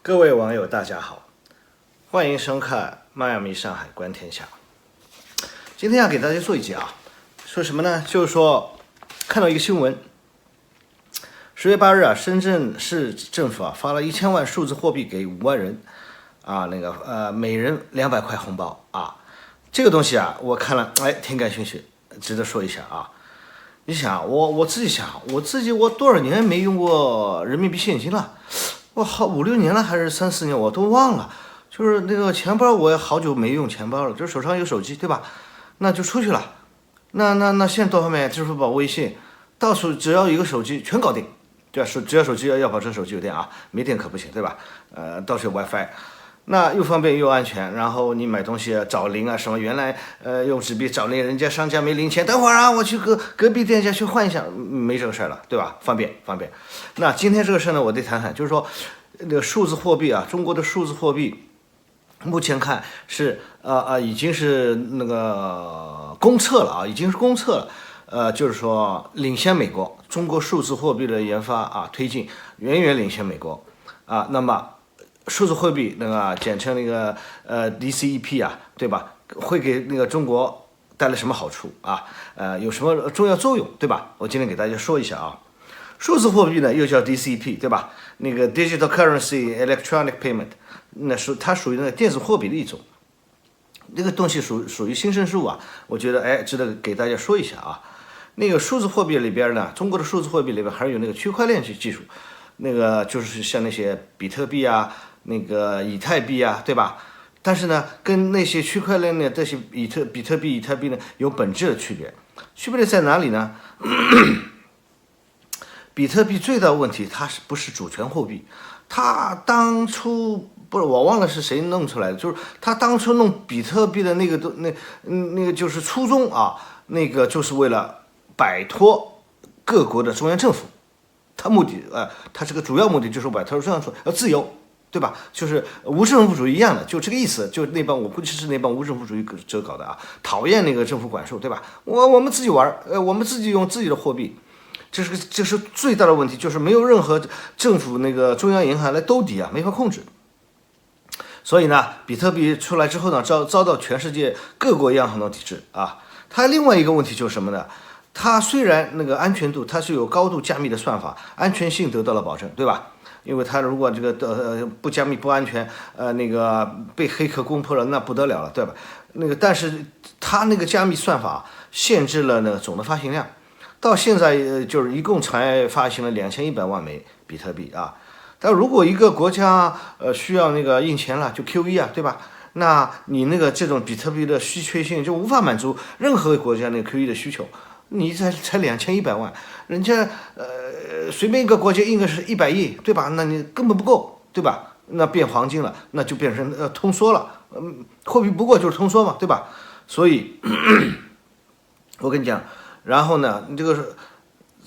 各位网友，大家好，欢迎收看《迈阿密上海观天下》。今天要给大家做一集啊，说什么呢？就是说看到一个新闻，10月8日啊，深圳市政府啊发了1000万数字货币给5万人啊，每人200块红包啊。这个东西啊，我看了挺感兴趣，值得说一下啊。你想，我自己想，我多少年没用过人民币现金了？我好5、6年了，还是3、4年，我都忘了。就是那个钱包，我也好久没用钱包了，就是手上有手机，对吧？那就出去了。那现在多方便，支付宝、微信，到处只要一个手机全搞定，对吧？只要手机要保证手机有电啊，没电可不行，对吧？到处有 WiFi。那又方便又安全，然后你买东西找零啊什么，原来用纸币找零，人家商家没零钱，等会儿啊我去隔壁店家去换一下，没这个事儿了，对吧？方便。那今天这个事儿呢，我得谈谈，就是说那个数字货币啊，中国的数字货币目前看是已经是那个公测了啊，已经是公测了，就是说领先美国，中国数字货币的研发啊推进远远领先美国啊，那么。数字货币简称DCEP 啊，对吧？会给那个中国带来什么好处啊？有什么重要作用，对吧？我今天给大家说一下啊。数字货币呢又叫 DCEP， 对吧？那个 Digital Currency Electronic Payment， 它属于那个电子货币的一种。这个东西属于新生事物啊，我觉得值得给大家说一下啊。那个数字货币里边呢，中国的数字货币里边还有那个区块链技术，那个就是像那些比特币啊。那个以太币啊，对吧？但是呢，跟那些区块链的这些比特币、以太币呢有本质的区别。区别在哪里呢？比特币最大的问题，它不是主权货币？它当初不是我忘了是谁弄出来的，就是他当初弄比特币的那个就是初衷啊，那个就是为了摆脱各国的中央政府。它目的它这个主要目的就是摆脱中央政府，要自由。对吧？就是无政府主义一样的，就这个意思。就那帮我估计是那帮无政府主义者搞的啊，讨厌那个政府管束，对吧？我们自己玩，我们自己用自己的货币，这是最大的问题，就是没有任何政府那个中央银行来兜底啊，没法控制。所以呢，比特币出来之后呢，遭到全世界各国央行的抵制啊。它另外一个问题就是什么呢？它虽然那个安全度它是有高度加密的算法，安全性得到了保证，对吧？因为它如果这个不加密不安全，那个被黑客攻破了，那不得了了，对吧？但是它那个加密算法限制了那个总的发行量，到现在就是一共才发行了2100万枚比特币啊。但如果一个国家需要那个印钱了，就 QE 啊，对吧？那你那个这种比特币的稀缺性就无法满足任何国家那个 QE 的需求。你才2100万，人家随便一个国家印个是100亿，对吧？那你根本不够，对吧？那变黄金了，那就变成通缩了，货币不过就是通缩嘛，对吧？所以我跟你讲，然后呢，这个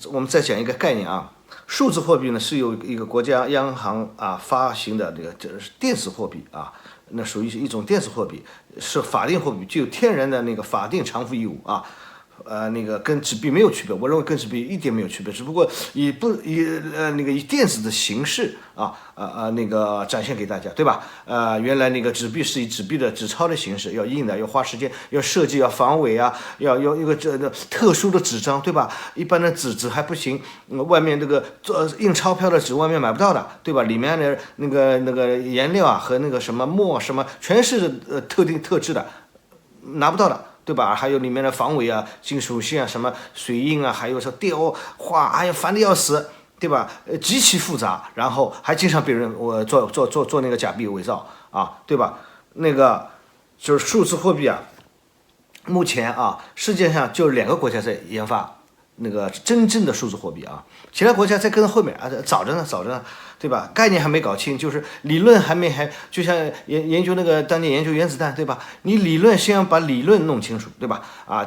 我们再讲一个概念啊，数字货币呢是由一个国家央行啊发行的这是电子货币啊，那属于一种电子货币，是法定货币，具有天然的那个法定偿付义务啊。跟纸币没有区别，我认为跟纸币一点没有区别，只不过以电子的形式展现给大家，对吧？原来那个纸币是以纸币的纸钞的形式，要印的，要花时间，要设计，要防伪啊，要一个特殊的纸张，对吧？一般的纸还不行，外面这个印钞票的纸外面买不到的，对吧？里面的那个颜料啊和那个什么墨什么全是特制的，拿不到的。对吧？还有里面的防伪啊、金属线啊、什么水印啊，还有说雕画，哎呀，烦得要死，对吧？极其复杂，然后还经常被人做那个假币伪造啊，对吧？那个就是数字货币啊，目前啊，世界上就2个国家在研发那个真正的数字货币啊，其他国家在跟在后面啊，早着呢，对吧？概念还没搞清，就是理论就像研究那个当年研究原子弹，对吧？你理论先要把理论弄清楚，对吧？啊，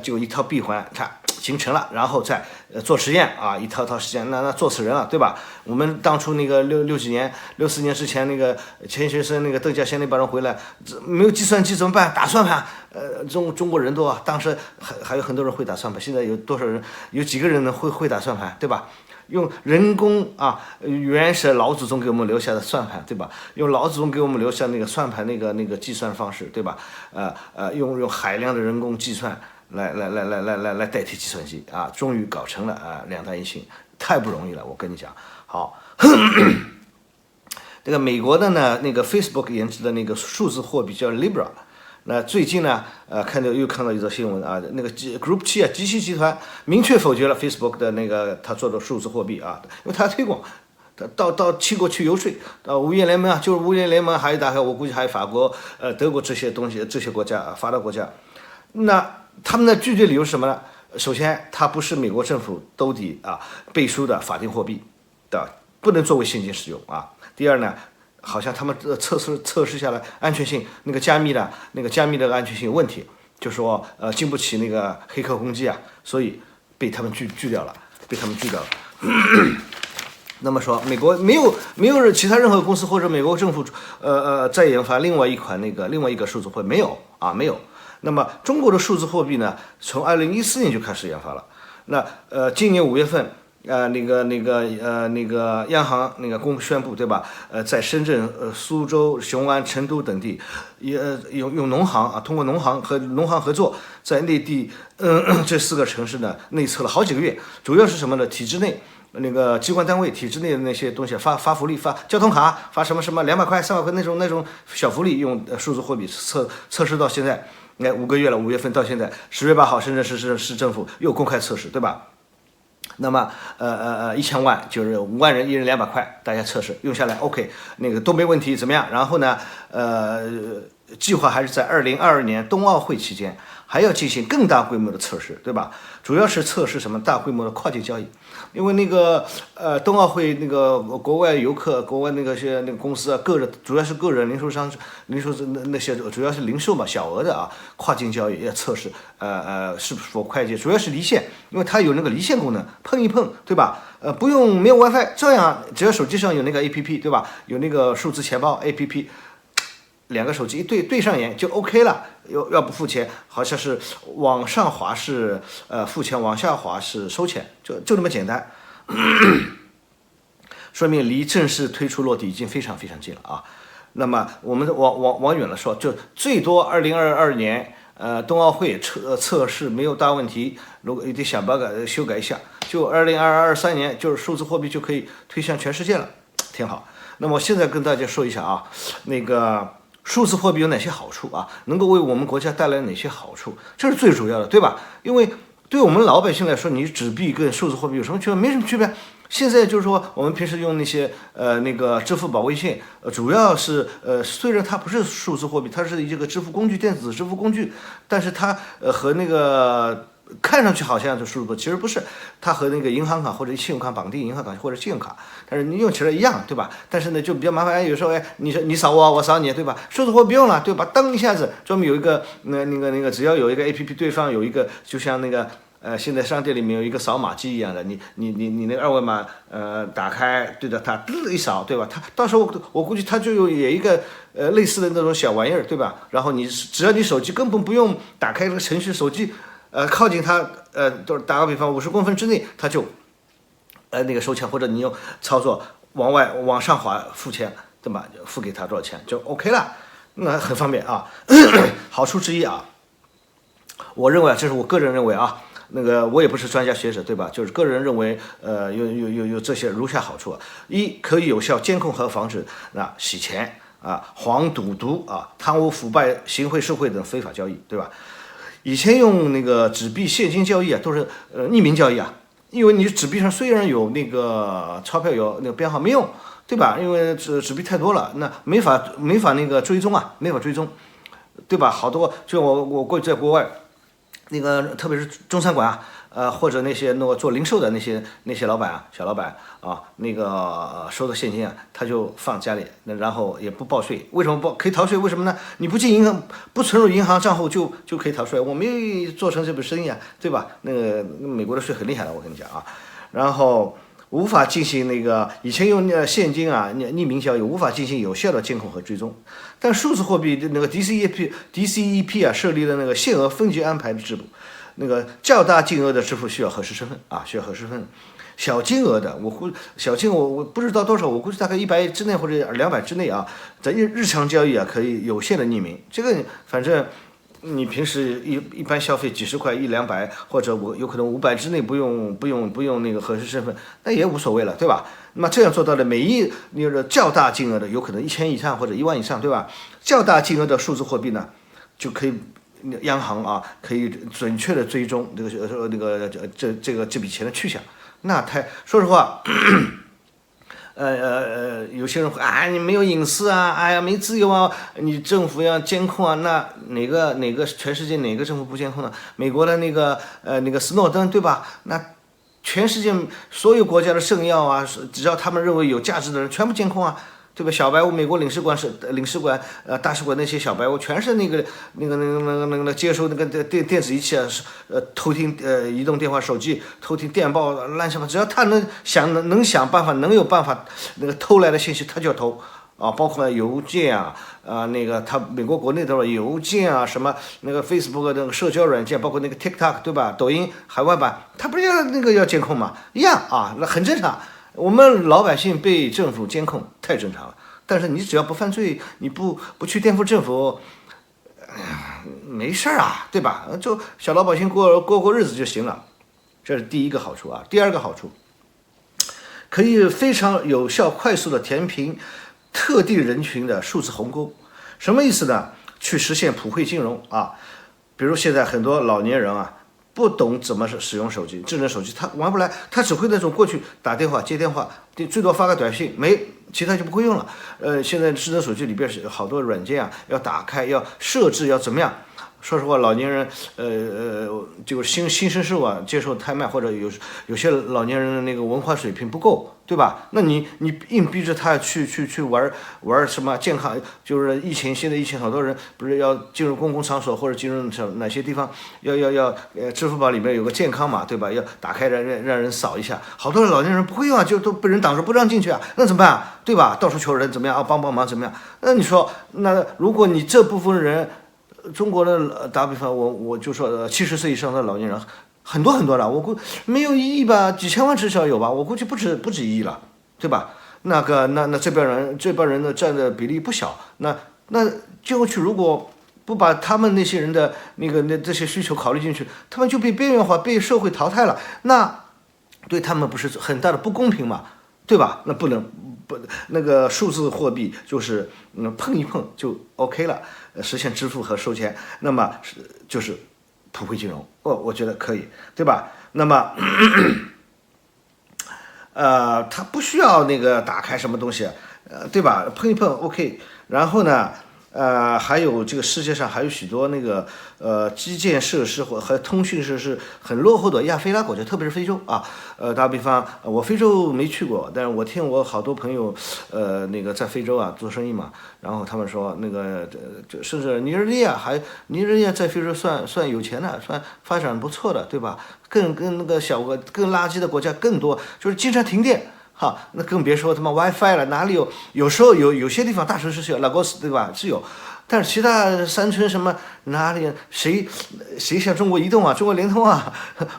就一套闭环它形成了，然后再做实验啊，一套实验，那做死人了，对吧？我们当初那个64年之前那个钱学森那个邓稼先那帮人回来，没有计算机怎么办？打算盘，中国人多啊，当时还有很多人会打算盘，现在有多少人？有几个人呢会打算盘，对吧？用人工啊语原始老祖宗给我们留下的算盘，对吧？用老祖宗给我们留下那个算盘那个计算方式，对吧？用海量的人工计算来代替计算机啊，终于搞成了啊两弹一星，太不容易了，我跟你讲。好，这个美国的呢，那个 Facebook 研制的那个数字货币叫 Libra。那最近呢，看到一则新闻啊，那个 Group 7啊，集齐集团明确否决了 Facebook 的那个他做的数字货币啊，因为他推广，到七国去游说，到五眼联盟啊，就是五眼联盟，还有大概我估计还有法国、德国这些东西，这些国家发达国家，那他们的拒绝理由是什么呢？首先，它不是美国政府兜底啊背书的法定货币的，不能作为现金使用啊。第二呢，好像他们测试下来安全性，那个加密的安全性有问题，就说经不起那个黑客攻击啊，所以被他们拒掉了。那么说，美国没有其他任何公司或者美国政府在研发另外一个数字货币，没有。那么中国的数字货币呢，从2014年就开始研发了。那今年5月份。那个央行那个宣布，对吧？在深圳、苏州、雄安、成都等地，用农行啊，通过农行和农行合作，在内地这4个城市呢内测了好几个月。主要是什么呢？体制内那个机关单位体制内的那些东西发福利，发交通卡，发什么200块、300块那种小福利，用数字货币测试到现在，5个月了，5月份到现在，10月8号，深圳市政府又公开测试，对吧？那么1000万就是5万人，一人200块，大家测试用下来 ，OK， 那个都没问题，怎么样？然后呢，计划还是在2022年冬奥会期间还要进行更大规模的测试，对吧？主要是测试什么大规模的跨境交易，因为那个冬奥会那个国外游客、国外那个公司啊，主要是个人零售商、那些主要是零售嘛，小额的啊，跨境交易要测试，是否快捷，主要是离线，因为它有那个离线功能，碰一碰，对吧？没有 WiFi， 这样只要手机上有那个 APP， 对吧？有那个数字钱包 APP。2个手机一对上眼就 OK 了，要不付钱，好像是往上滑是付钱，往下滑是收钱，就这么简单，说明离正式推出落地已经非常非常近了啊。那么我们往远了说，就最多2022年冬奥会测试没有大问题，如果得想办法修改一下，就2023年就是数字货币就可以推向全世界了，挺好。那么我现在跟大家说一下啊，那个。数字货币有哪些好处啊？能够为我们国家带来哪些好处？这是最主要的，对吧？因为对我们老百姓来说，你纸币跟数字货币有什么区别？没什么区别。现在就是说，我们平时用那些那个支付宝、微信，主要是虽然它不是数字货币，它是一个支付工具，电子支付工具，但是它和那个。看上去好像是数字货币，其实不是，它和那个银行卡或者信用卡绑定银行卡或者信用卡，但是你用起来一样，对吧？但是呢就比较麻烦，有时候你扫我，我扫你，对吧？数字货币不用了，对吧？噔一下子，专门有一个那个，只要有一个 APP， 对方有一个，就像那个现在商店里面有一个扫码机一样的，你那个2维码打开，对着它一扫，对吧？它到时候我估计它就有一个类似的那种小玩意儿，对吧？然后只要你手机根本不用打开这个程序，手机。靠近它，都打个比方，50公分之内，它就，那个收钱，或者你用操作往上滑付钱，对吧？付给他多少钱就 OK 了，那很方便啊。好处之一啊，我认为这是我个人认为啊，那个我也不是专家学者，对吧？就是个人认为，有这些如下好处啊：一，可以有效监控和防止洗钱啊、黄赌毒啊、贪污腐败、行贿受贿等非法交易，对吧？以前用那个纸币现金交易啊，都是匿名交易啊，因为你纸币上虽然有那个钞票有那个编号没用，对吧？因为纸币太多了，那没法那个追踪啊，没法追踪，对吧？好多就我过去在国外，那个特别是中餐馆啊，或者那些那个做零售的那些老板啊，小老板啊，那个收的现金啊，他就放家里，然后也不报税。为什么可以逃税？为什么呢？你不进银行，不存入银行账户就可以逃税。我没做成这笔生意啊，对吧？那个美国的税很厉害的，我跟你讲啊。然后无法进行那个以前用现金啊匿名交易，无法进行有效的监控和追踪。但数字货币那个 DCEP 啊设立了那个限额分级安排的制度。那个较大金额的支付需要核实身份啊，需要核实身份。小金额的，小金额我不知道多少，我估计大概100之内或者200之内啊，在日常交易啊可以有限的匿名，这个反正。你平时一般消费几十块100-200，或者我有可能500之内不用那个核实身份，那也无所谓了，对吧？那么这样做到的那个较大金额的，有可能1000以上或者1万以上，对吧？较大金额的数字货币呢，就可以央行啊可以准确的追踪这笔钱的去向。那说实话。有些人会你没有隐私啊，哎呀没自由啊，你政府要监控啊，那哪个全世界哪个政府不监控呢？美国的那个斯诺登对吧？那全世界所有国家的政要啊，只要他们认为有价值的人，全部监控啊。对吧？小白屋，美国领事馆大使馆那些小白屋，全是那个接收那个电子仪器啊，偷听移动电话、手机，偷听电报，乱七八糟，只要他能想办法，能有办法那个偷来的信息，他就要偷啊，包括邮件啊，那个他美国国内的邮件啊，什么那个 Facebook 那个社交软件，包括那个 TikTok 对吧？抖音海外版，他不是要监控吗？一样啊，那很正常。我们老百姓被政府监控太正常了，但是你只要不犯罪，你不去颠覆政府，没事啊，对吧？就小老百姓过日子就行了，这是第一个好处啊。第二个好处，可以非常有效、快速的填平特定人群的数字鸿沟。什么意思呢？去实现普惠金融啊，比如现在很多老年人啊。不懂怎么使用手机，智能手机他玩不来，他只会那种过去打电话、接电话，最多发个短信，其他就不会用了。现在智能手机里边是好多软件啊，要打开，要设置，要怎么样？说实话，老年人就是新生事物啊，接受太慢，或者有些老年人的那个文化水平不够，对吧？那你硬逼着他去玩什么健康，就是现在疫情，好多人不是要进入公共场所或者进入哪些地方，要支付宝里面有个健康码，对吧？要打开让人扫一下，好多老年人不会用啊，就都被人挡住不让进去啊，那怎么办啊？对吧？到处求人怎么样啊？帮忙怎么样？那你说，那如果你这部分人。中国的打比方，我就说70岁以上的老年人很多了，我估没有1亿吧，几千万至少有吧，我估计不止1亿了，对吧？那这帮人的占的比例不小，那接过去如果不把他们那些人的这些需求考虑进去，他们就被边缘化，被社会淘汰了，那对他们不是很大的不公平嘛，对吧？那不能。那个数字货币就是碰一碰就 OK 了，实现支付和收钱，那么就是普惠金融我觉得可以，对吧？那么它不需要那个打开什么东西，对吧？碰一碰 OK， 然后呢？还有这个世界上还有许多那个基建设施和通讯设施很落后的亚非拉国家，特别是非洲啊。打比方，我非洲没去过，但是我听我好多朋友那个在非洲啊做生意嘛，然后他们说那个甚至尼日利亚在非洲算有钱的，算发展不错的，对吧？更那个更垃圾的国家更多，就是经常停电。哈，那更别说他妈 WiFi 了，哪里有时候有些地方大城市是有，拉各斯对吧？是有，但是其他山村什么哪里谁像中国移动啊、中国联通啊，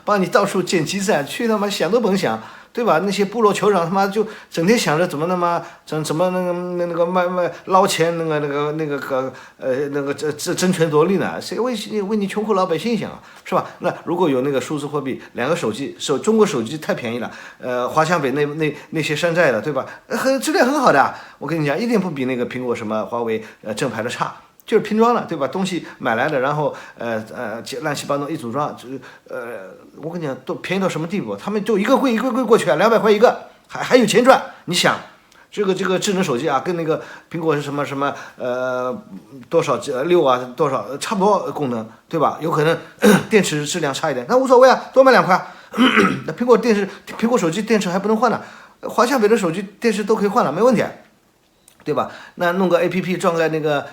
帮你到处建基站，去他妈想都甭想，对吧？那些部落酋长他妈就整天想着怎么他妈怎么那个卖捞钱那个争权夺利呢？谁为你穷苦老百姓想啊，是吧？那如果有那个数字货币，2个手机，中国手机太便宜了，华强北那些山寨的，对吧？质量很好的，我跟你讲，一点不比那个苹果什么华为正牌的差。就是拼装了，对吧？东西买来的，然后乱七八糟一组装，我跟你讲，都便宜到什么地步？他们就一个柜过去啊，200块一个，还有钱赚。你想，这个智能手机啊，跟那个苹果是什么多少6啊多少差不多功能，对吧？有可能电池质量差一点，那无所谓啊，多买2块。那苹果手机电池还不能换呢，华强北的手机电池都可以换了，没问题。对吧？那弄个 APP 装在那个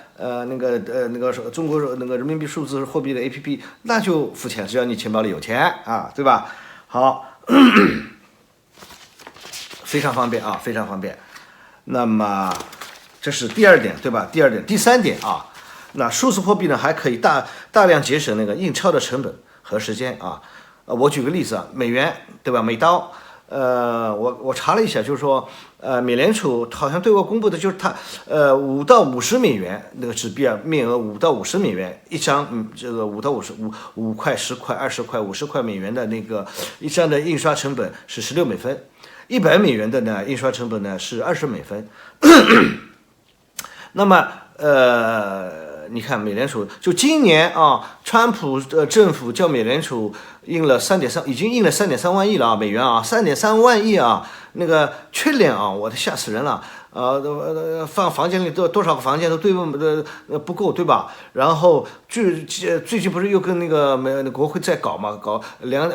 中国那个人民币数字货币的 APP， 那就付钱，只要你钱包里有钱啊，对吧？好，非常方便啊，非常方便。那么这是第2点，对吧？第3点啊，那数字货币呢还可以大量节省那个印钞的成本和时间啊。我举个例子啊，美元对吧？美刀。我查了一下，就是说，美联储好像对外公布的就是它5到50美元那个纸币啊，面额5到50美元一张，这个5到5块、10块、20块、50块美元的那个一张的印刷成本是16美分，100美元的呢印刷成本呢是20美分。那么你看美联储就今年啊，川普政府叫美联储印了已经印了3.3万亿了啊，美元啊，3.3万亿啊，那个缺脸啊，我都吓死人了。放房间里多少个房间都不够，对吧？然后最近不是又跟那个国会在搞嘛，搞那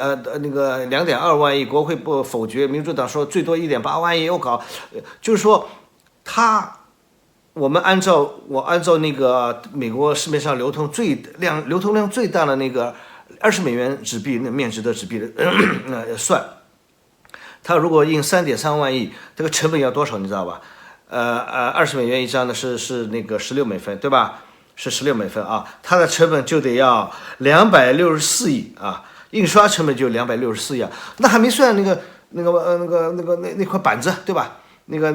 个2.2万亿，国会不否决，民主党说最多1.8万亿又搞，就是说我按照那个美国市面上流通量最大的那个20美元纸币那面值的纸币的算，它如果印3.3万亿，这个成本要多少你知道吧？20美元一张呢是那个16美分，对吧？是16美分啊，它的成本就得要264亿啊，印刷成本就264亿啊，那还没算那块板子，对吧？那个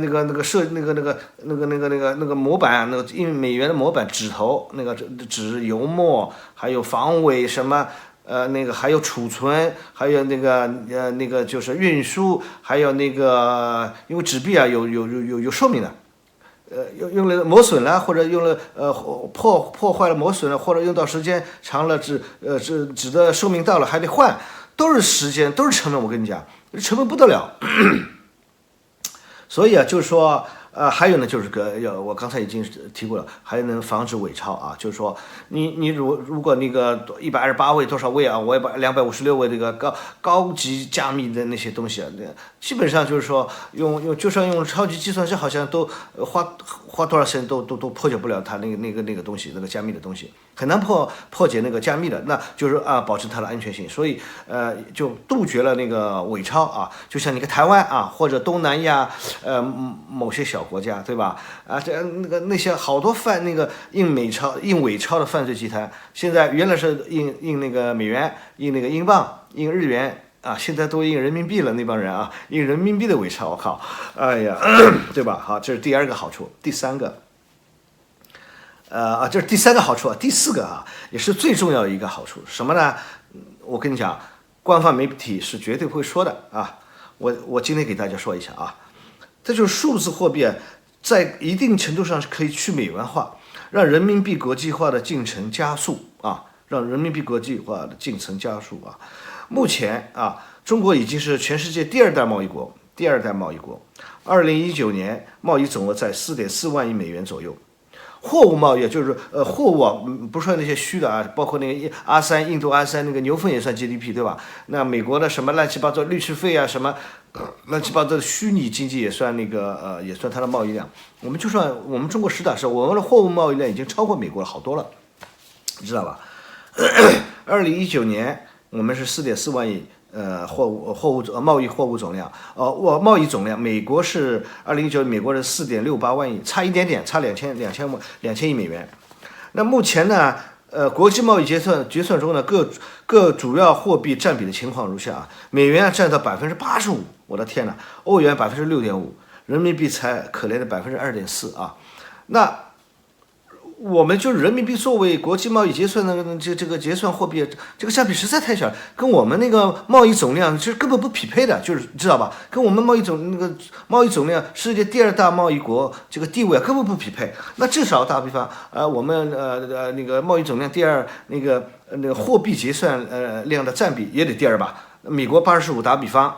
模板，那个印美元的模板，纸头，那个纸油墨，还有防伪什么，那个还有储存，还有那个就是运输，还有那个因为纸币啊有寿命的，用了磨损了，或者用了破坏了磨损了，或者用到时间长了纸的寿命到了还得换，都是时间，都是成本，我跟你讲，成本不得了。所以啊，就是说，还有呢，就是我刚才已经提过了，还能防止伪钞啊，就是说，你如果那个128位多少位啊，我也把256位这个高级加密的那些东西啊，基本上就是说就算用超级计算机，好像都花多少时间都破解不了它那个东西，那个加密的东西很难破解那个加密的，那就是保证它的安全性，所以就杜绝了那个伪钞啊，就像你看台湾啊，或者东南亚某些小国家，对吧？那些好多印伪钞的犯罪集团，现在原来是印那个美元，印那个英镑，印日元。啊，现在都印人民币了，那帮人啊，印人民币的伪钞，我靠，哎呀，对吧？好，这是第2个好处，第3个，这是第3个好处啊，第4个啊，也是最重要的一个好处，什么呢？我跟你讲，官方媒体是绝对不会说的啊，我今天给大家说一下啊，这就是数字货币啊，在一定程度上是可以去美元化，让人民币国际化的进程加速啊，目前啊，中国已经是全世界第二代贸易国。2019年贸易总额在4.4万亿美元左右。货物贸易就是货物啊，不说那些虚的啊，包括那个印度阿三那个牛粪也算 GDP 对吧？那美国的什么乱七八糟律师费啊，什么乱七八糟的虚拟经济也算也算它的贸易量。我们就算我们中国实打实，我们的货物贸易量已经超过美国了好多了，你知道吧？2019年。我们是4.4万亿贸易货物总量，贸易总量，美国是2019年美国是4.68万亿，差一点点，差2000亿美元。那目前呢，国际贸易结算中呢，各主要货币占比的情况如下啊，美元占到85%，我的天呐，欧元6.5%，人民币才可怜的2.4%啊，那。我们就人民币作为国际贸易结算的这个结算货币，这个占比实在太小了，跟我们那个贸易总量其实根本不匹配的，就是知道吧？跟我们贸易总量，世界第2大贸易国这个地位根本不匹配。那至少打比方，我们那个贸易总量第2，那个货币结算量的占比也得第2吧？美国85，打比方。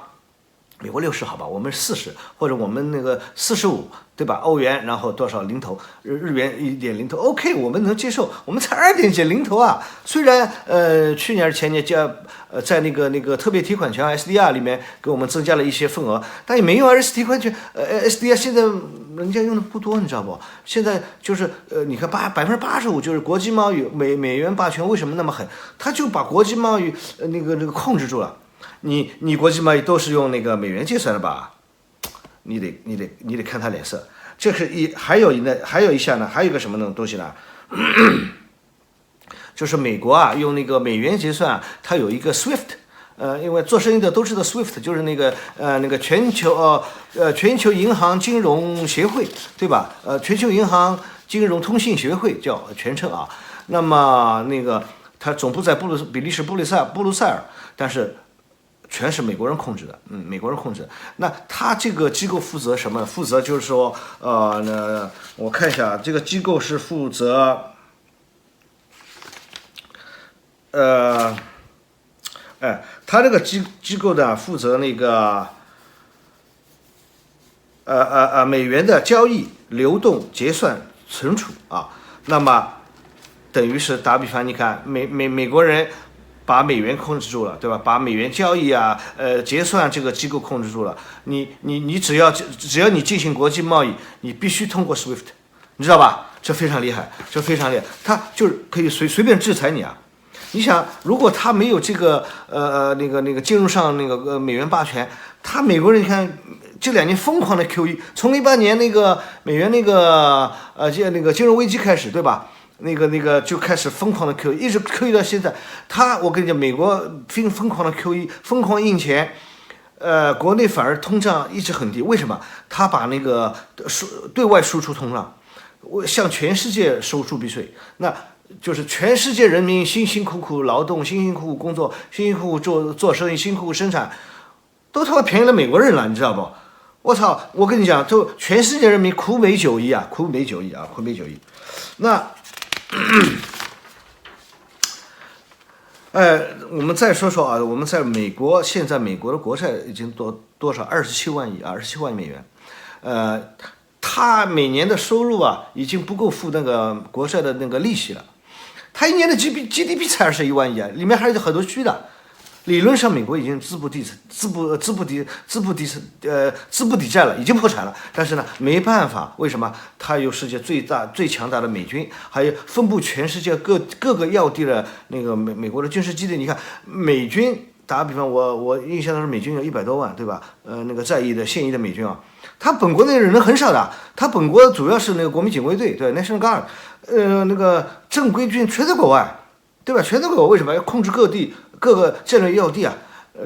美国60好吧，我们40，或者我们那个45，对吧？欧元，然后多少零头，日元1点零头 ，OK， 我们能接受，我们才2点几零头啊。虽然去年前年在那个特别提款权 SDR 里面给我们增加了一些份额，但也没用 提款权SDR 现在人家用的不多，你知道不？现在就是你看85%就是国际贸易美元霸权为什么那么狠？他就把国际贸易那个控制住了。你国际贸易都是用那个美元计算的吧？你得看他脸色。这是还有一项呢，还有一个什么东西呢？就是美国啊，用那个美元结算啊，它有一个 SWIFT 因为做生意的都知道 SWIFT 就是那个全球银行金融协会，对吧？全球银行金融通信协会叫全称啊。那么那个它总部在比利时布鲁塞尔，但是全是美国人控制的，美国人控制。那他这个机构负责什么？负责就是说，那我看一下，这个机构是负责，他这个机构的负责那个，美元的交易、流动、结算、存储啊。那么等于是打比方，你看美国人把美元控制住了，对吧？把美元交易啊，结算这个机构控制住了。你只要你进行国际贸易，你必须通过 SWIFT， 你知道吧？这非常厉害，这非常厉害，他就是可以随便制裁你啊。你想，如果他没有这个那个金融上那个美元霸权，他美国人你看这2年疯狂的 QE， 从18年那个美元那个金融危机开始，对吧？那个就开始疯狂的 QE， 一直 QE 到现在。我跟你讲，美国疯狂的 QE， 疯狂印钱，国内反而通胀一直很低。为什么？他把那个对外输出通胀，向全世界收铸币税，那就是全世界人民辛辛苦苦劳动、辛辛苦苦工作、辛辛苦苦做生意、辛辛苦苦生产，都他妈便宜了美国人了，你知道不？我操！我跟你讲，就全世界人民苦美9亿啊，苦美9亿啊，苦美9亿。那我们再说说啊，我们在美国，现在美国的国债已经多少27万亿啊，27万亿美元。他每年的收入啊，已经不够付那个国债的那个利息了。他一年的 GDP 才21万亿啊，里面还有很多虚的。理论上，美国已经资不抵债了，已经破产了。但是呢，没办法，为什么？它有世界最强大的美军，还有分布全世界各个要地的那个美国的军事基地。你看，美军打个比方，我印象当中美军有100多万，对吧？那个在役的现役的美军啊，他本国内人很少的，他本国主要是那个国民警卫队，对 National Guard， 那个正规军全在国外，对吧？全在国外，为什么要控制各个战略要地啊？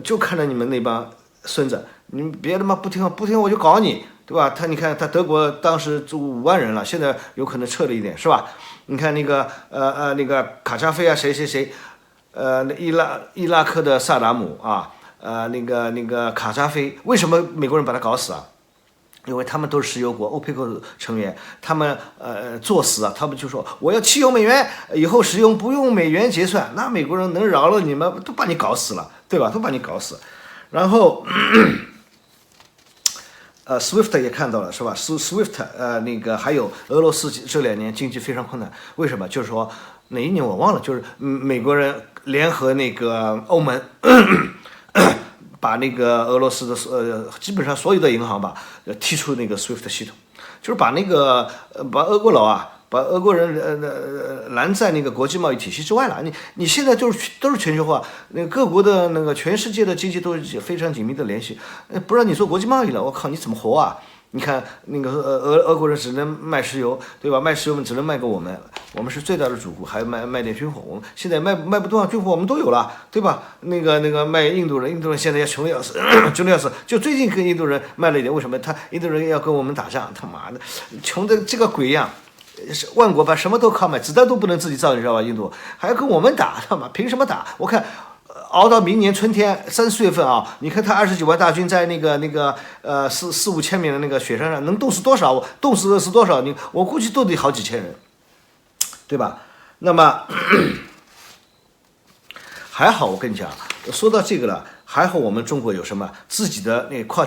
就看着你们那帮孙子，你们别他妈不听我就搞你，对吧？你看他德国当时就5万人了，现在有可能撤了一点，是吧？你看那个那个卡扎菲啊，谁，伊拉克的萨达姆啊，那个卡扎菲，为什么美国人把他搞死啊？因为他们都是石油国，欧佩克成员，他们作死啊，他们就说我要汽油美元，以后使用不用美元结算，那美国人能饶了你们？都把你搞死了，对吧？都把你搞死。然后SWIFT 也看到了是吧？SWIFT 那个还有俄罗斯这2年经济非常困难，为什么？就是说哪一年我忘了，就是美国人联合那个欧盟。把那个俄罗斯的基本上所有的银行吧踢出那个 SWIFT 系统，就是把那个把俄国佬啊，把俄国人拦在那个国际贸易体系之外了。你现在都是全球化，那个各国的那个全世界的经济都是非常紧密的联系，不让你做国际贸易了，我靠，你怎么活啊？你看那个俄国人只能卖石油，对吧？卖石油只能卖给我们是最大的主顾，还卖点军火。我们现在卖不多少军火，我们都有了，对吧？那个卖印度人现在也穷的要死，穷的要死。就最近跟印度人卖了一点，为什么？印度人要跟我们打仗，他妈的穷的这个鬼样，万国吧什么都靠买，子弹都不能自己造，你知道吧？印度还要跟我们打，他妈凭什么打？我看。熬到明年春天3、4月份啊，你看他20几万大军在那个4、5千米的那个雪山上能冻死多少？冻死饿死多少？我估计都得好几千人，对吧？那么还好，我跟你讲，说到这个了，还好我们中国有什么自己的那个跨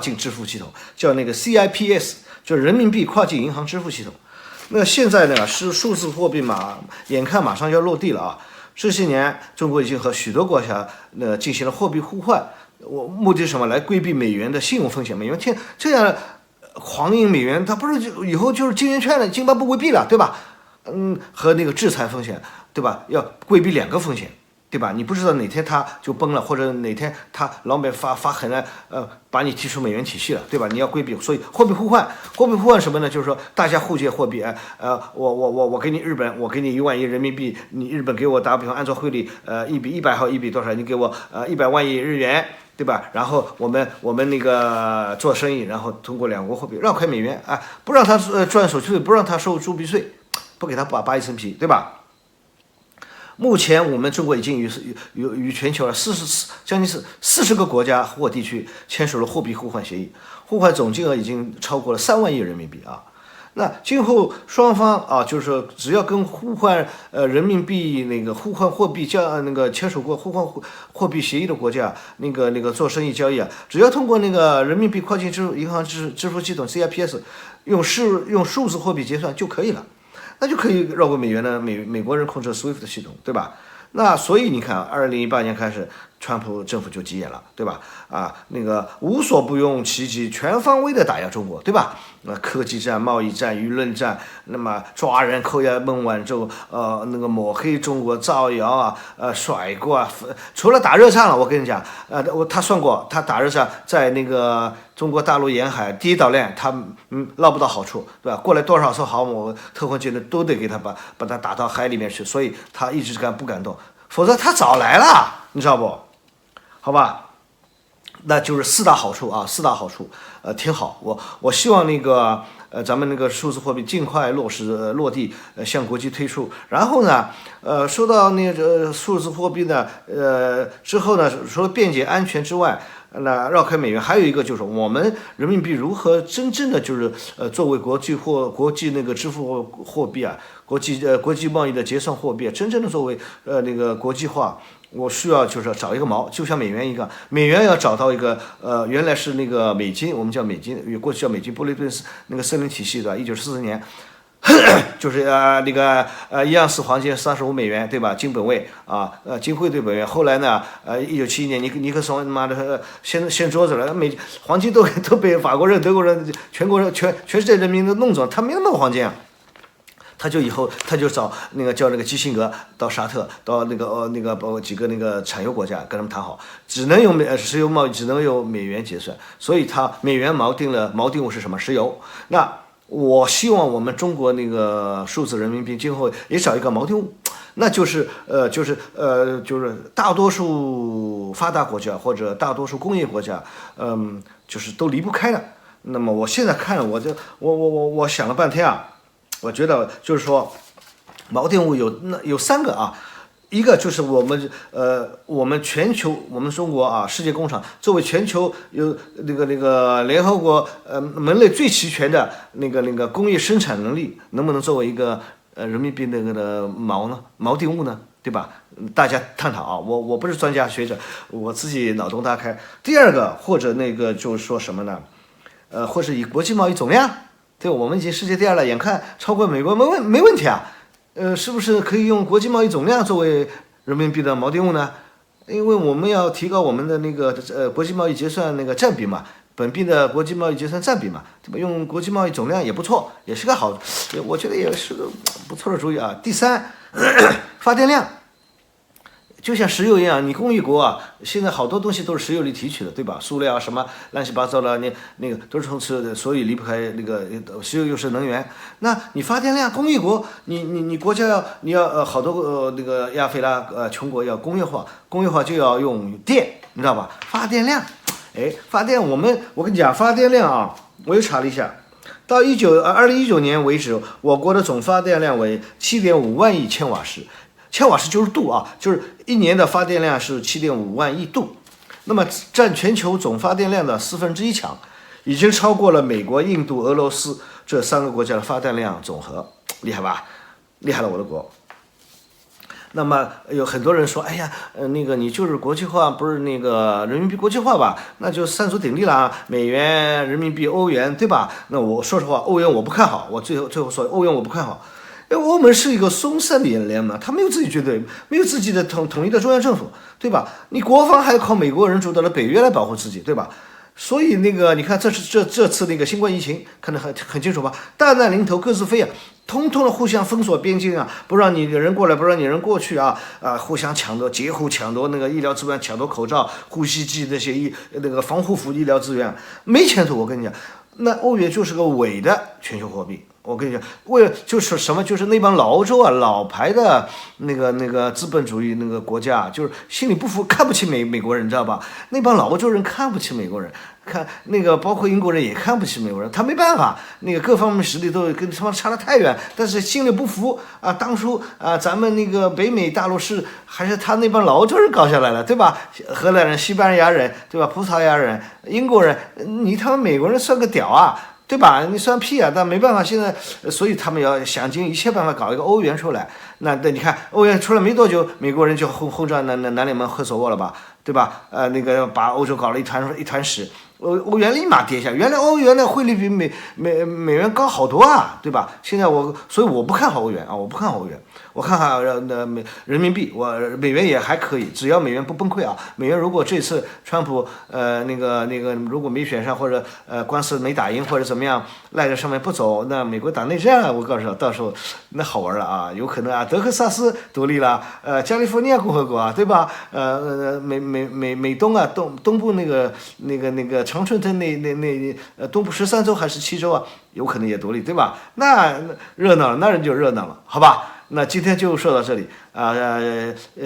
境支付系统，叫那个 CIPS， 就是人民币跨境银行支付系统。那现在呢是数字货币眼看马上要落地了啊。这些年，中国已经和许多国家进行了货币互换，目的是什么？来规避美元的信用风险。美元这样狂印美元，它不是以后就是金圆圈了，津巴布韦币了，对吧？和那个制裁风险，对吧？要规避2个风险。对吧？你不知道哪天它就崩了，或者哪天它老美发狠了，把你踢出美元体系了，对吧？你要规避，所以货币互换什么呢？就是说大家互借货币，我给你日本，我给你1万亿人民币，你日本给我打个比方，按照汇率，1比100号1比多少？你给我100万亿日元，对吧？然后我们那个做生意，然后通过两国货币绕开美元啊，不让他赚手续费，不让他收铸币税，不给他扒一层皮，对吧？目前我们中国已经与全球将近40个国家或地区签署了货币互换协议，互换总金额已经超过了3万亿人民币啊。那今后双方啊，就是说只要跟互换人民币那个互换货币签署过互换货币协议的国家，那个做生意交易啊，只要通过那个人民币跨境银行支付系统 CIPS 用数字货币结算就可以了。那就可以绕过美元的美国人控制 SWIFT 的系统，对吧？那所以你看，2018年开始，川普政府就急眼了，对吧？那个无所不用其极，全方位的打压中国，对吧？科技战、贸易战、舆论战，那么抓人、扣押孟晚舟，那个抹黑中国、造谣啊，甩锅啊，除了打热战了，我跟你讲，他算过，他打热战在那个中国大陆沿海第一岛链，他捞不到好处，对吧？过来多少艘航母、特混舰队都得给他把他打到海里面去，所以他一直不敢动，否则他早来了，你知道不？好吧？那就是4大好处啊，4大好处，挺好。我希望那个咱们那个数字货币尽快落地，向国际推出。然后呢，说到那个数字货币呢，之后呢，除了便捷安全之外，那绕开美元，还有一个就是我们人民币如何真正的就是作为国际那个支付货币啊，国际贸易的结算货币，真正的作为那个国际化。我需要就是找一个锚，就像美元一个，美元要找到一个原来是那个美金，我们叫美金，过去叫美金波利顿那个森林体系的，1944年，就是那个1盎司黄金35美元，对吧？金本位啊，金汇兑本位。后来呢，1971年尼克松妈的掀桌子了，黄金都被法国人、德国人、全世界人民都弄走，他没有弄黄金啊。他就找那个叫那个基辛格到沙特，到那个包括几个那个产油国家跟他们谈好，只能用石油贸易，只能用美元结算，所以他美元锚定物是什么？石油。那我希望我们中国那个数字人民币今后也找一个锚定物，那就是大多数发达国家或者大多数工业国家，就是都离不开的。那么我现在看，我想了半天啊。我觉得就是说，锚定物有3个啊，一个就是我们全球，我们中国啊，世界工厂作为全球有那个联合国门类最齐全的那个工业生产能力，能不能作为一个人民币那个的锚定物呢？对吧？大家探讨啊，我不是专家学者，我自己脑洞大开。第二个或者那个就是说什么呢？或是以国际贸易总量。对，我们已经世界第2了，眼看超过美国没问题啊，是不是可以用国际贸易总量作为人民币的锚定物呢？因为我们要提高我们的那个国际贸易结算那个占比嘛，本币的国际贸易结算占比嘛，对吧？用国际贸易总量也不错，也是个好，我觉得也是个不错的主意啊。第3，发电量。就像石油一样，你工业国啊，现在好多东西都是石油里提取的，对吧？塑料什么乱七八糟的，那个都是从此，所以离不开那个石油又是能源。那你发电量，工业国，你国家要好多那个亚非拉穷国要工业化就要用电，你知道吧？发电量，发电我跟你讲，发电量啊，我又查了一下，到2019年为止，我国的总发电量为7.5万亿千瓦时。千瓦时就是度啊，就是1年的发电量是7.5万亿度，那么占全球总发电量的1/4强，已经超过了美国、印度、俄罗斯这3个国家的发电量总和，厉害吧？厉害了我的国。那么有很多人说，哎呀，那个你就是国际化，不是那个人民币国际化吧？那就三足鼎立了，美元、人民币、欧元，对吧？那我说实话，欧元我不看好，我最后说欧元我不看好。欧盟是一个松散的联盟，它没有自己军队，没有自己的统一的中央政府，对吧？你国防还要靠美国人主导的北约来保护自己，对吧？所以那个你看，这次那个新冠疫情看得很清楚吧？大难临头各自飞啊，通通的互相封锁边境啊，不让你人过来，不让你人过去啊，互相抢夺截胡抢夺那个医疗资源，抢夺口罩、呼吸机这些那个防护服医疗资源，没前途。我跟你讲，那欧元就是个伪的全球货币。我跟你讲，为了就是什么，就是那帮老欧洲啊，老牌的那个资本主义那个国家，就是心里不服，看不起美国人，你知道吧？那帮老欧洲人看不起美国人，看那个包括英国人也看不起美国人，他没办法，那个各方面实力都跟他们差得太远，但是心里不服啊。当初啊，咱们那个北美大陆是还是他那帮老欧洲人搞下来了，对吧？荷兰人、西班牙人，对吧？葡萄牙人、英国人，你他们美国人算个屌啊！对吧？你算屁啊！但没办法，现在所以他们要想尽一切办法搞一个欧元出来。那你看欧元出来没多久，美国人就轰炸南联盟赫索沃了吧？对吧？那个把欧洲搞了一团屎，欧元立马跌下。原来欧元的汇率比美元高好多啊，对吧？现在所以我不看好欧元啊，我不看好欧元，我看好人民币，美元也还可以，只要美元不崩溃啊。美元如果这次川普那个如果没选上，或者官司没打赢，或者怎么样赖在上面不走，那美国打内战了，我告诉你，到时候那好玩了啊，有可能啊，德克萨斯独立了，加利福尼亚共和国啊，对吧？美东啊，东部那个常春藤东部13州还是7州啊，有可能也独立，对吧？那热闹了，那人就热闹了，好吧？那今天就说到这里啊，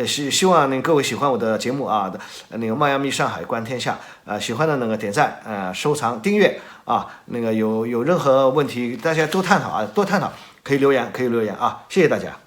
希望各位喜欢我的节目啊，那个迈阿密上海观天下啊，喜欢的那个点赞收藏订阅啊，那个有任何问题大家都探讨啊，多探讨，可以留言啊，谢谢大家。